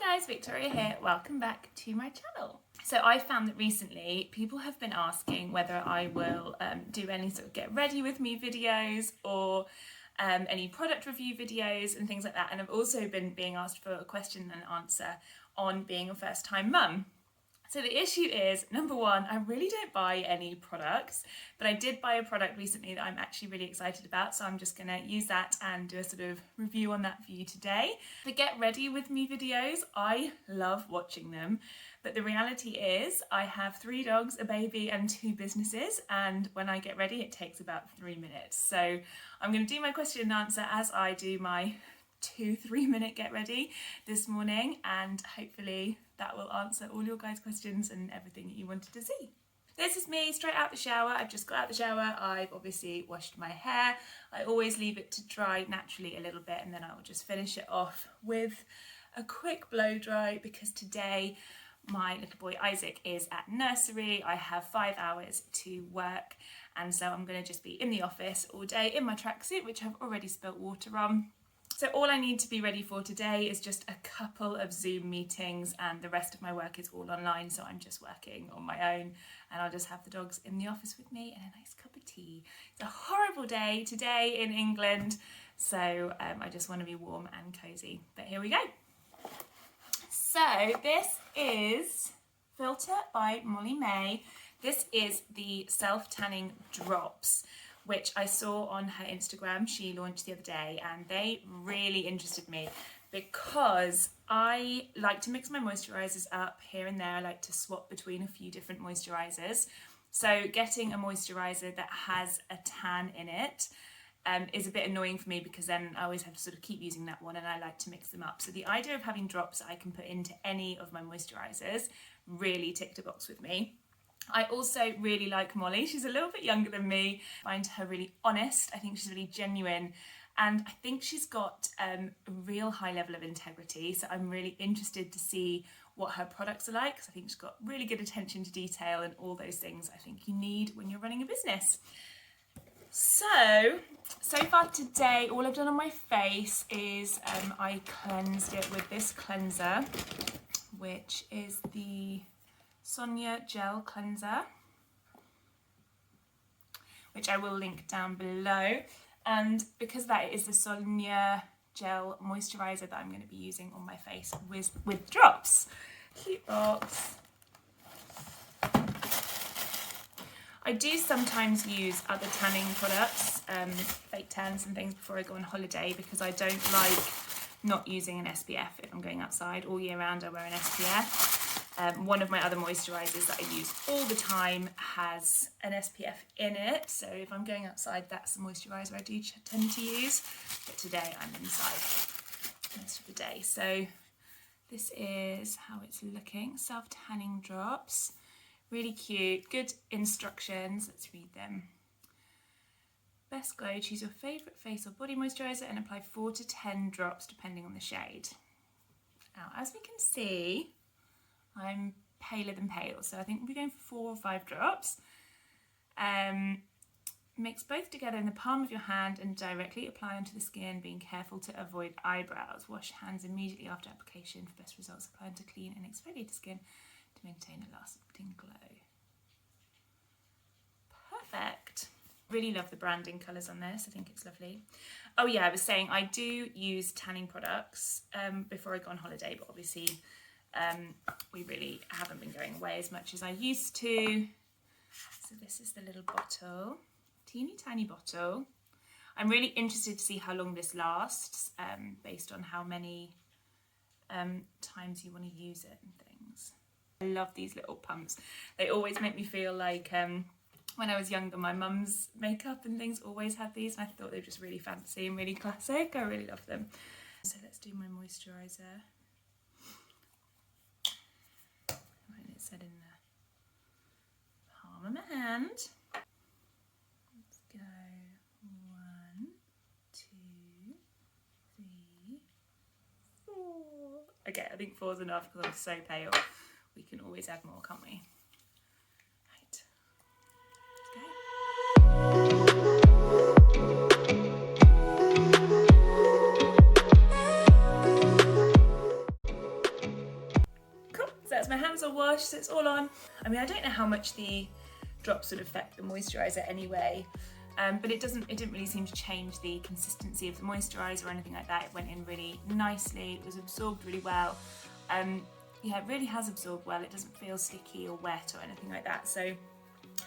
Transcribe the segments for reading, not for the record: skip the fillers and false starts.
Hi guys, Victoria here. Welcome back to my channel. So I found that recently people have been asking whether I will do any sort of get ready with me videos or any product review videos and things like that. And I've also been being asked for a question and answer on being a first time mum. So the issue is, number one, I really don't buy any products, but I did buy a product recently that I'm actually really excited about, so I'm just going to use that and do a sort of review on that for you today. The get ready with me videos, I love watching them, but the reality is I have 3 dogs, a baby and 2 businesses, and when I get ready it takes about 3 minutes. So I'm going to do my question and answer as I do my 2-3 minute get ready this morning, and hopefully that will answer all your guys' questions and everything that you wanted to see. This is me straight out the shower. I've just got out the shower. I've obviously washed my hair. I always leave it to dry naturally a little bit and then I'll just finish it off with a quick blow dry because today my little boy Isaac is at nursery. I have 5 hours to work and so I'm going to just be in the office all day in my tracksuit, which I've already spilt water on. So all I need to be ready for today is just a couple of Zoom meetings and the rest of my work is all online, so I'm just working on my own and I'll just have the dogs in the office with me and a nice cup of tea. It's a horrible day today in England, so I just want to be warm and cosy. But here we go. So this is Filter by Molly-Mae. This is the self-tanning drops, which I saw on her Instagram. She launched the other day and they really interested me because I like to mix my moisturisers up here and there. I like to swap between a few different moisturisers. So getting a moisturiser that has a tan in it is a bit annoying for me because then I always have to sort of keep using that one and I like to mix them up. So the idea of having drops that I can put into any of my moisturisers really ticked a box with me. I also really like Molly. She's a little bit younger than me. I find her really honest. I think she's really genuine. And I think she's got a real high level of integrity. So I'm really interested to see what her products are like. Because I think she's got really good attention to detail and all those things I think you need when you're running a business. So far today, all I've done on my face is I cleansed it with this cleanser, which is the Sonya Gel Cleanser, which I will link down below, and because that is the Sonya Gel Moisturizer that I'm going to be using on my face with drops. Cute box. I do sometimes use other tanning products, fake tans and things before I go on holiday because I don't like not using an SPF if I'm going outside. All year round I wear an SPF. One of my other moisturisers that I use all the time has an SPF in it, so if I'm going outside that's the moisturiser I do tend to use, but today I'm inside most of the day. So this is how it's looking, self-tanning drops, really cute, good instructions, let's read them. Best glow, choose your favourite face or body moisturiser and apply 4 to 10 drops depending on the shade. Now as we can see, I'm paler than pale, so I think we'll be going for 4 or 5 drops. Mix both together in the palm of your hand and directly apply onto the skin, being careful to avoid eyebrows. Wash hands immediately after application for best results. Apply onto clean and exfoliated skin to maintain a lasting glow. Perfect. Really love the branding colours on this. I think it's lovely. Oh yeah, I was saying I do use tanning products before I go on holiday, but obviously we really haven't been going away as much as I used to. So this is the little bottle, teeny tiny bottle. I'm really interested to see how long this lasts based on how many times you want to use it and things. I love these little pumps. They always make me feel like when I was younger, my mum's makeup and things always had these and I thought they were just really fancy and really classic. I really love them. So let's do my moisturiser. Set in the palm of my hand. Let's go 1, 2, 3, 4. Okay, I think 4 is enough because I'm so pale. We can always add more, can't we? Right. Let's go. my hands are washed, so it's all on. I mean, I don't know how much the drops would affect the moisturiser anyway, but it didn't really seem to change the consistency of the moisturiser or anything like that. It went in really nicely, it was absorbed really well. Yeah, it really has absorbed well. It doesn't feel sticky or wet or anything like that, so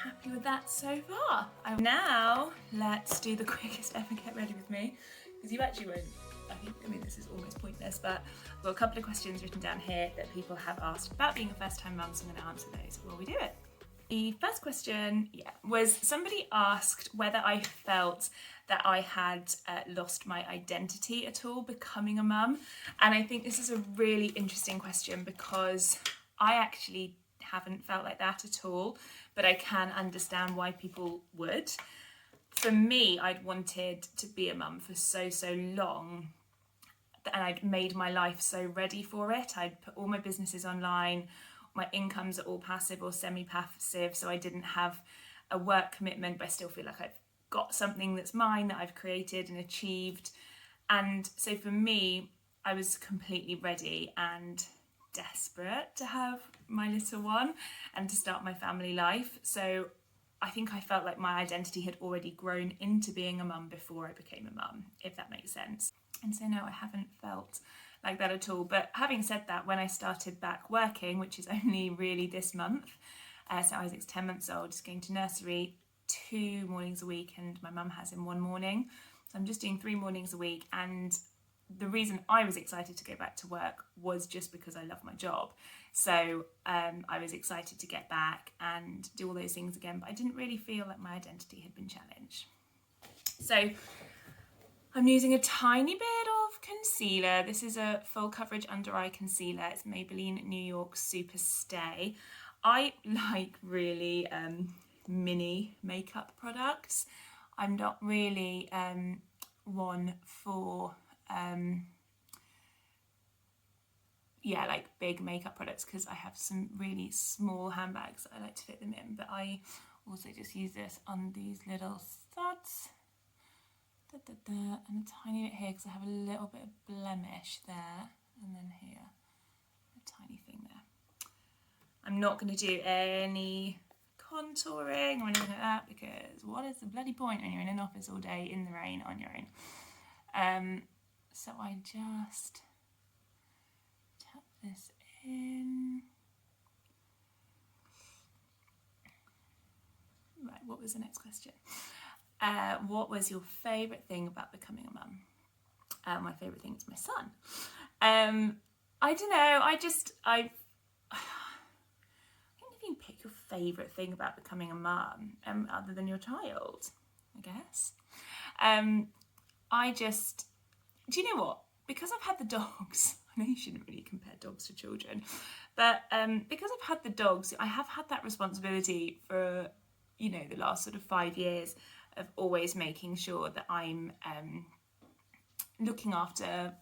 happy with that so far. Now, let's do the quickest ever get ready with me, because you actually won't, I mean this is almost pointless, but I've got a couple of questions written down here that people have asked about being a first time mum, so I'm going to answer those while we do it. The first question, was somebody asked whether I felt that I had lost my identity at all becoming a mum. And I think this is a really interesting question because I actually haven't felt like that at all, but I can understand why people would. For me, I'd wanted to be a mum for so long, and I'd made my life so ready for it. I'd put all my businesses online. My incomes are all passive or semi-passive, so I didn't have a work commitment, but I still feel like I've got something that's mine that I've created and achieved. And so for me, I was completely ready and desperate to have my little one and to start my family life. So I think I felt like my identity had already grown into being a mum before I became a mum, if that makes sense. And so no, I haven't felt like that at all. But having said that, when I started back working, which is only really this month, so Isaac's 10 months old, he's going to nursery 2 mornings a week and my mum has him 1 morning. So I'm just doing 3 mornings a week, and the reason I was excited to go back to work was just because I love my job. So I was excited to get back and do all those things again, but I didn't really feel like my identity had been challenged. So I'm using a tiny bit of concealer. This is a full coverage under eye concealer. It's Maybelline New York Super Stay. I like really mini makeup products. I'm not really one for like big makeup products, because I have some really small handbags that I like to fit them in, but I also just use this on these little studs. And a tiny bit here because I have a little bit of blemish there, and then here a tiny thing there. I'm not going to do any contouring or anything like that, because what is the bloody point when you're in an office all day in the rain on your own? So I just tap this in. Right, what was the next question? What was your favourite thing about becoming a mum? My favourite thing is my son. I don't know, I think if you pick your favourite thing about becoming a mum, other than your child, I guess. Do you know what? Because I've had the dogs, I know you shouldn't really compare dogs to children, but because I've had the dogs, I have had that responsibility for, the last sort of 5 years of always making sure that I'm looking after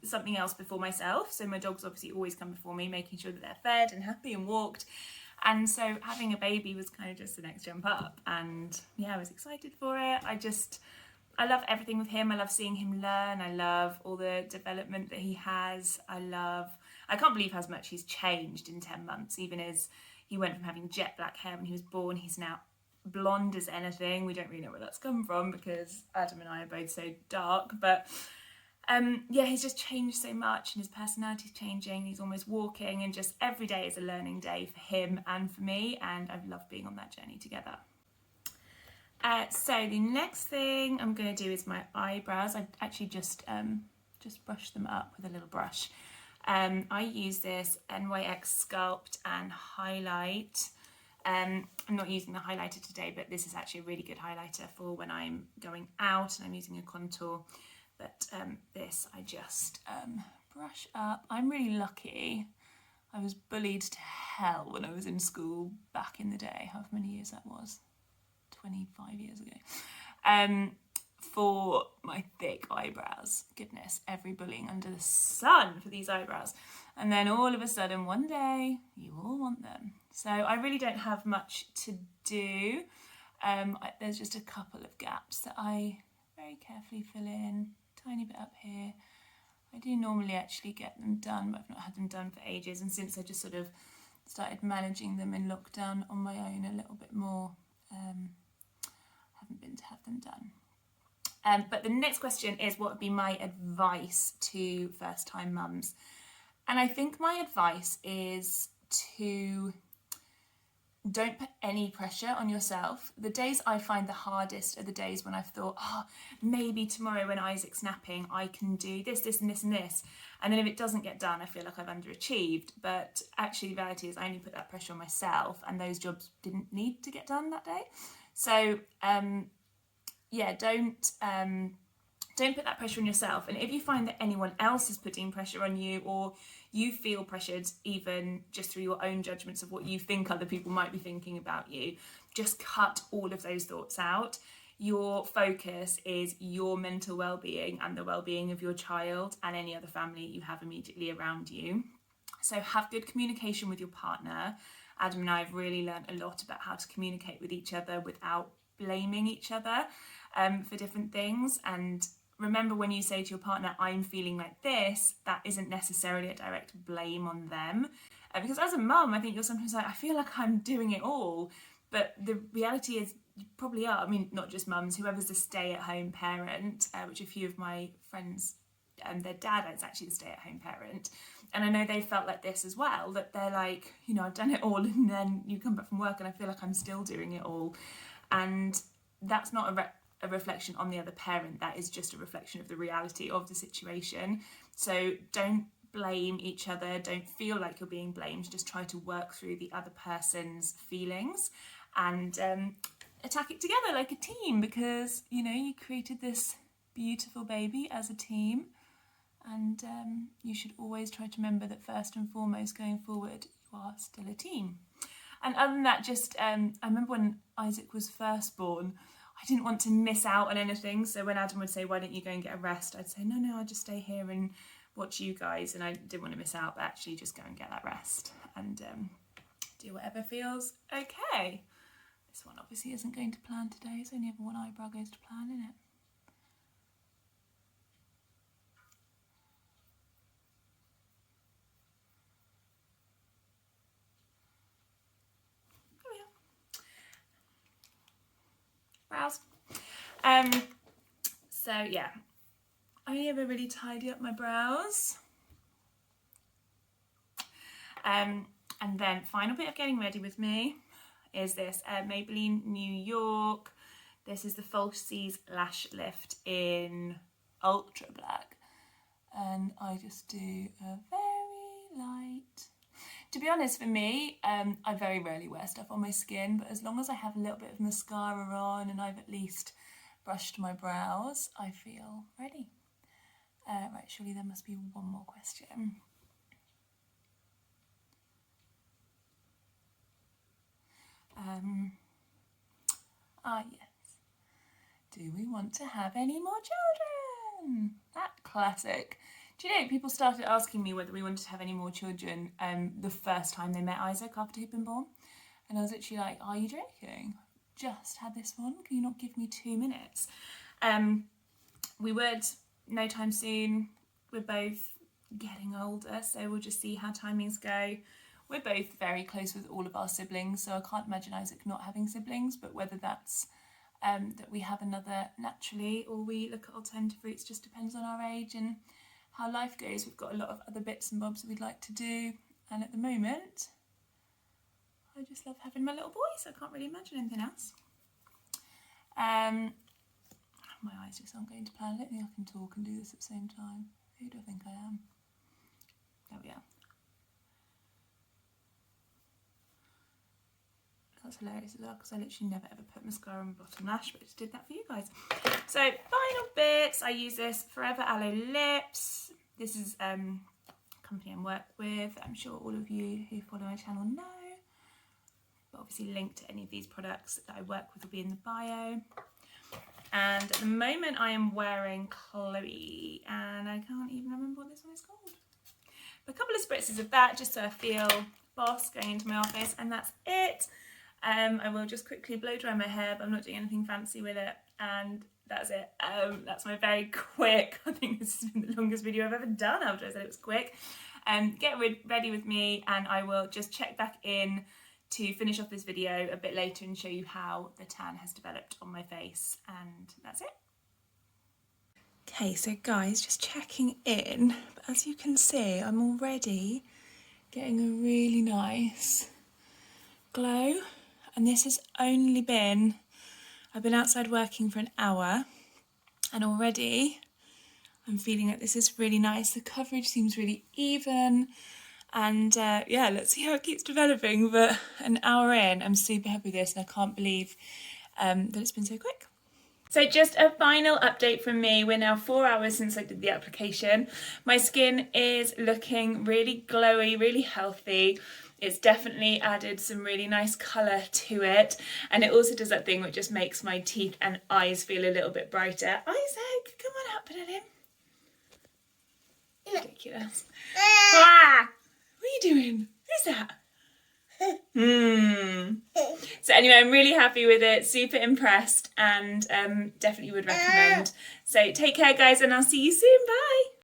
something else before myself. So my dogs obviously always come before me, making sure that they're fed and happy and walked. And so having a baby was kind of just the next jump up. And yeah, I was excited for it. I love everything with him. I love seeing him learn. I love all the development that he has. I can't believe how much he's changed in 10 months, even as he went from having jet black hair when he was born. He's now blonde as anything. We don't really know where that's come from because Adam and I are both so dark, but he's just changed so much, and his personality's changing. He's almost walking, and just every day is a learning day for him and for me, and I've loved being on that journey together. So the next thing I'm going to do is my eyebrows. I actually just brushed them up with a little brush. I use this NYX Sculpt and Highlight. I'm not using the highlighter today, but this is actually a really good highlighter for when I'm going out and I'm using a contour. But this I just brush up. I'm really lucky. I was bullied to hell when I was in school back in the day, however many years that was, 25 years ago, for my thick eyebrows. Goodness, every bullying under the sun for these eyebrows. And then all of a sudden, one day, you all want them. So I really don't have much to do. There's just a couple of gaps that I very carefully fill in, tiny bit up here. I do normally actually get them done, but I've not had them done for ages. And since I just sort of started managing them in lockdown on my own a little bit more. Haven't been to have them done. But the next question is, what would be my advice to first-time mums? And I think my advice is to don't put any pressure on yourself. The days I find the hardest are the days when I've thought, oh, maybe tomorrow when Isaac's napping, I can do this, this and this and this. And then if it doesn't get done, I feel like I've underachieved. But actually the reality is I only put that pressure on myself, and those jobs didn't need to get done that day. So yeah, don't put that pressure on yourself. And if you find that anyone else is putting pressure on you, or you feel pressured even just through your own judgments of what you think other people might be thinking about you, just cut all of those thoughts out. Your focus is your mental well-being and the well-being of your child and any other family you have immediately around you. So have good communication with your partner. Adam and I have really learned a lot about how to communicate with each other without blaming each other for different things. And remember, when you say to your partner, I'm feeling like this, that isn't necessarily a direct blame on them. Because as a mum, I think you're sometimes like, I feel like I'm doing it all. But the reality is you probably are. I mean, not just mums, whoever's a stay-at-home parent, which a few of my friends, their dad is actually the stay-at-home parent. And I know they felt like this as well, that they're like, you know, I've done it all, and then you come back from work and I feel like I'm still doing it all. And that's not a reflection on the other parent, that is just a reflection of the reality of the situation. So don't blame each other, don't feel like you're being blamed, just try to work through the other person's feelings and attack it together like a team, because you know you created this beautiful baby as a team, and you should always try to remember that first and foremost going forward you are still a team. And other than that, just I remember when Isaac was first born, I didn't want to miss out on anything. So when Adam would say, why don't you go and get a rest? I'd say, no, I'll just stay here and watch you guys. And I didn't want to miss out, but actually just go and get that rest and do whatever feels okay. This one obviously isn't going to plan today. It's only ever one eyebrow goes to plan, isn't it? Brows. So yeah, I only ever really tidy up my brows. And then final bit of getting ready with me is this Maybelline New York. This is the Falsies Lash Lift in Ultra Black. And I just do a very light. To be honest, for me, I very rarely wear stuff on my skin, but as long as I have a little bit of mascara on and I've at least brushed my brows, I feel ready. Right, surely there must be one more question. Yes. Do we want to have any more children? That classic. Do you know, people started asking me whether we wanted to have any more children the first time they met Isaac after he'd been born. And I was literally like, are you joking? Just had this one. Can you not give me 2 minutes? We would, no time soon. We're both getting older, so we'll just see how timings go. We're both very close with all of our siblings, so I can't imagine Isaac not having siblings, but whether that's that we have another naturally or we look at alternative routes just depends on our age and how life goes. We've got a lot of other bits and bobs that we'd like to do, and at the moment I just love having my little boy, so I can't really imagine anything else. My eyes just aren't going to plan. I don't think I can talk and do this at the same time. Who do I think I am? There we are. That's hilarious as well, because I literally never ever put mascara on my bottom lash, but I just did that for you guys. So final bits, I use this Forever Aloe Lips. This is a company I work with. I'm sure all of you who follow my channel know, but obviously link to any of these products that I work with will be in the bio. And at the moment I am wearing Chloe, and I can't even remember what this one is called. But a couple of spritzes of that, just so I feel boss going into my office, and that's it. I will just quickly blow dry my hair, but I'm not doing anything fancy with it, and that's it. That's my very quick, I think this has been the longest video I've ever done after I said it was quick. get ready with me, and I will just check back in to finish off this video a bit later and show you how the tan has developed on my face, and that's it. Okay, so guys, just checking in, but as you can see, I'm already getting a really nice glow, and this has only been, I've been outside working for an hour, and already I'm feeling that this is really nice. The coverage seems really even, and yeah, let's see how it keeps developing. But an hour in, I'm super happy with this, and I can't believe that it's been so quick. So just a final update from me. We're now 4 hours since I did the application. My skin is looking really glowy, really healthy. It's definitely added some really nice colour to it, and it also does that thing which just makes my teeth and eyes feel a little bit brighter. Isaac, come on up, put it in. Ridiculous. Ah! What are you doing? Who's that? So anyway, I'm really happy with it, super impressed, and definitely would recommend. So take care guys, and I'll see you soon. Bye.